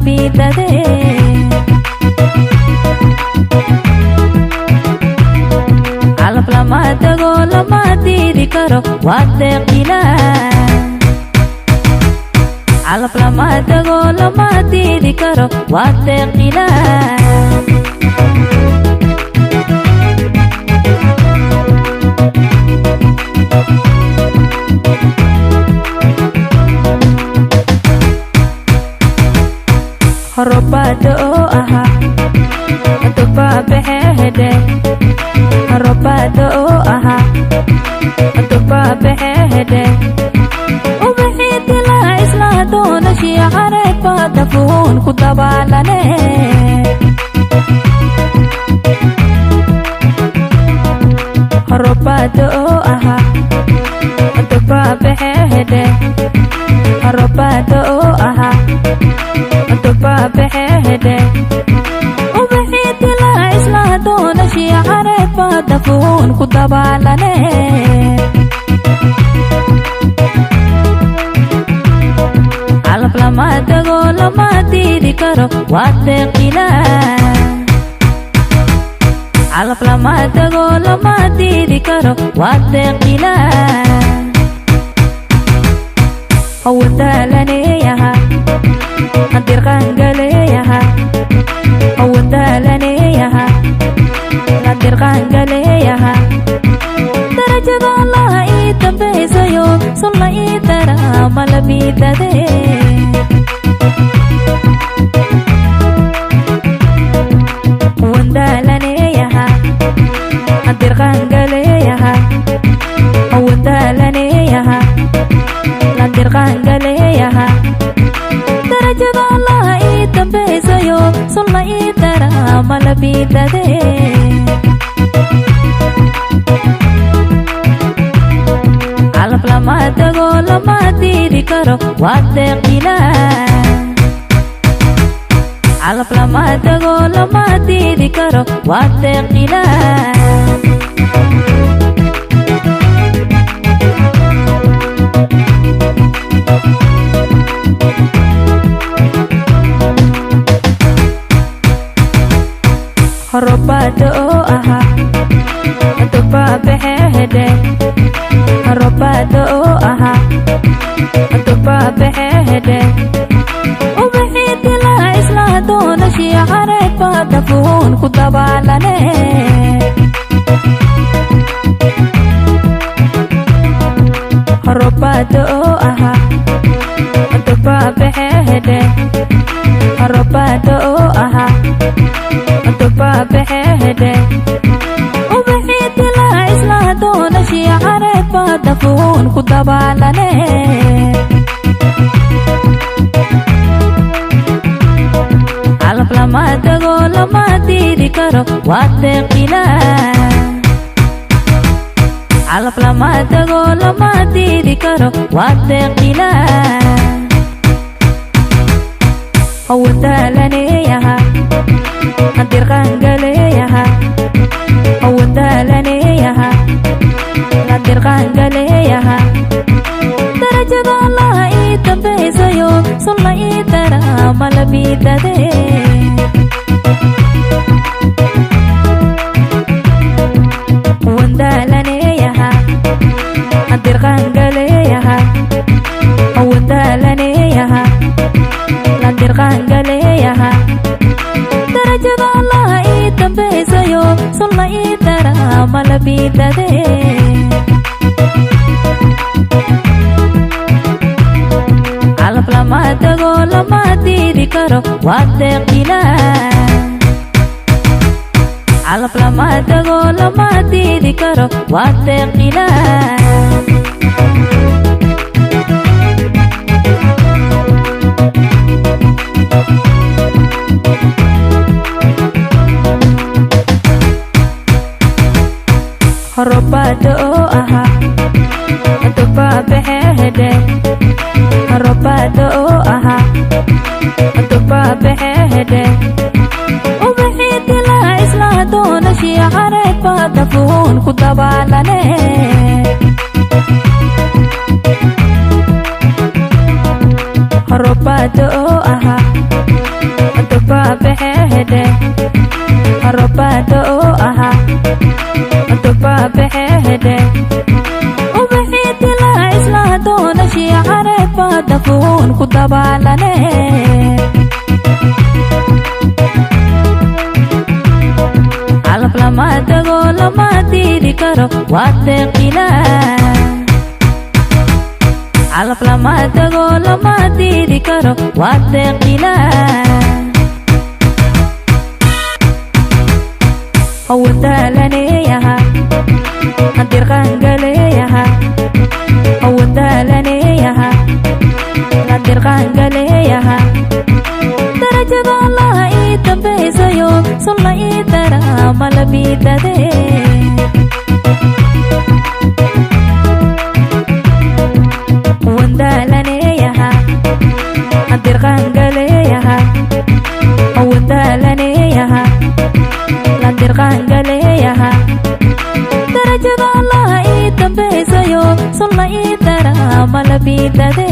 malabidade calaf lama tago lama diidi karo waa deeqila calaf lama tago lama diidi karo waa deeqila robado aha aduba behede robado aha aduba behede ubahidi la isla doona shiicare badafun ku dabalane robado aha aduba behede robado aha aduba behede ubahidi la isla doona shiicare badafun ku dabalane calaf lama tago lama diidi karo waa deeqila calaf lama tago lama diidi karo waa deeqila awdalaneyaha nadirqangaleyaha awdalaneyaha nadirqangaleyaha darajada allah ii dambaysayo sulla ii dara malabidade awdalaneyaha nadirqangaleyaha awdalaneyaha nadirqangaleyaha darajada allah ii dambaysayo sulla ii dara malabidade calaf lama tago lama diidi karo waa deeqila calaf lama tago lama diidi karo waa deeqila robado aha aduba behede robado aha aduba behede ubahidi la isla doona shiicare badafun ku dabalane robado aha aduba behede robado aha aduba behede ubahidi la isla doona shiicare badafun ku dabalane calaf lama tago lama diidi karo waa deeqila calaf lama tago lama diidi karo waa deeqila awdalaneyaha nadirqangaleyaha awdalaneyaha nadirqangaleyaha darajada allah ii dambaysayo sulla ii dara malabidade awdalaneyaha nadirqangaleyaha awdalaneyaha nadirqangaleyaha darajada allah ii dambaysayo sulla ii dara malabidade calaf lama tago lama diidi karo waa deeqila calaf lama tago lama diidi karo waa deeqila robado aha aduba behede robado aha aduba behede ubahidi la isla doona shiicare badafun ku dabalane robado aha baabaxeehedhe robaada oo ahaa dubaabaxeehedhe ubixii dilaa islaa doona shiicareed baa dafuun ku dabaalane calab lama tago lama diidi karo waa deeqilaa calab lama tago lama diidi karo waa deeqilaa awadaalaneeyaha hadirqaangaleeyaha awadaalaneeyaha hadirqaangaleeyaha darajada allaha ii dambaysayo sulla ii dara malabiidade awadaalaneeyaha hadirqaangaleeyaha awadaalaneeyaha hadirqaangaleeyaha darajada allaha ii dambaysayo sulla ii dara malabiidade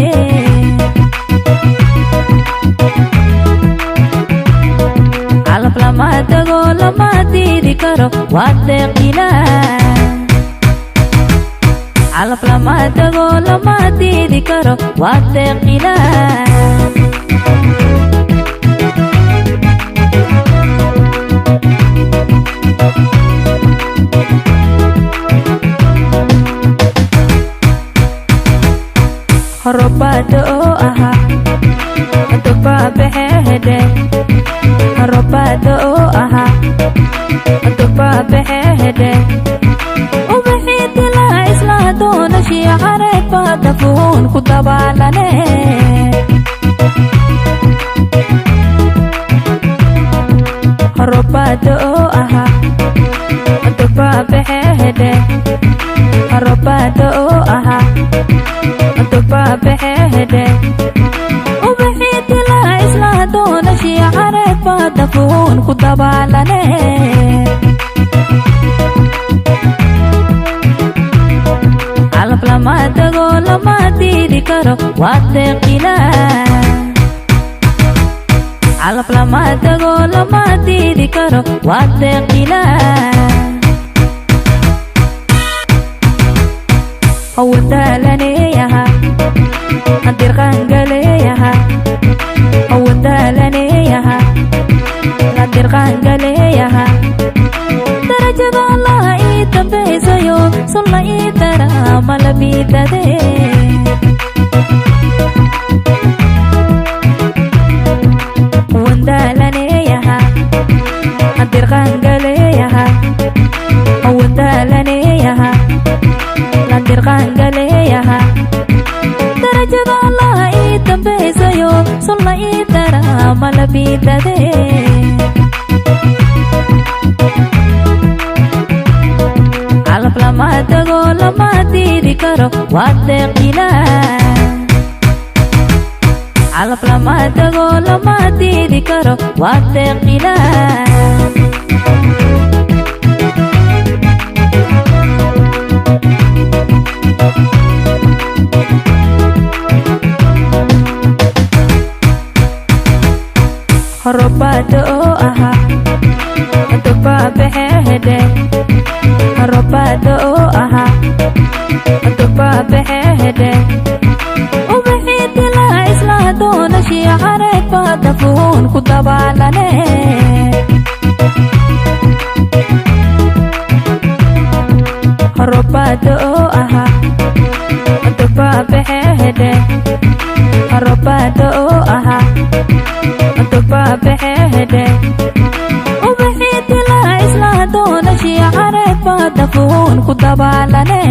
calab lama tago lama diidi karo waa deeqilaa calab lama tago lama diidi karo waa deeqilaa robaada oo ahaa dubaabaxeehedhe robaada oo ahaa dubaabaxeehedhe ubixii dilaa islaa doona shiicareed baa dafuun ku dabaalane robaada oo ahaa dubaabaxeehedhe robaada oo ahaa dubaabaxeehedhe ubixii dilaa islaa doona shiicareed baa dafuun ku dabaalane calab lama tago lama diidi karo waa deeqilaa calab lama tago lama diidi karo waa deeqilaa awadaalaneeyaha hadirqaangaleeyaha awadaalaneeyaha hadirqaangaleeyaha darajada allaha ii dambaysayo sulla ii dara malabiidade awadaalaneeyaha hadirqaangaleeyaha awadaalaneeyaha hadirqaangaleeyaha darajada allaha ii dambaysayo sulla ii dara malabiidade calab lama tago lama diidi karo waa deeqilaa calab lama tago lama diidi karo waa deeqilaa robaada oo ahaa dubaabaxeehedhe robaada oo ahaa dubaabaxeehedhe ubixii dilaa islaa doona shiicareed baa dafuun ku dabaalane robaada oo ahaa dubaabaxeehedhe robaada oo ahaa dubaabaxeehedhe ubixii dilaa islaa doona shiicareed baa dafuun ku dabaalane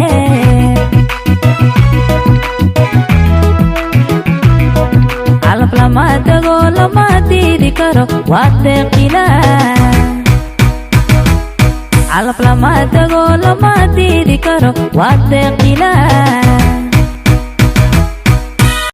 calab lama tago lama diidi karo waa deeqilaa calab lama tago lama diidi karo waa deeqilaa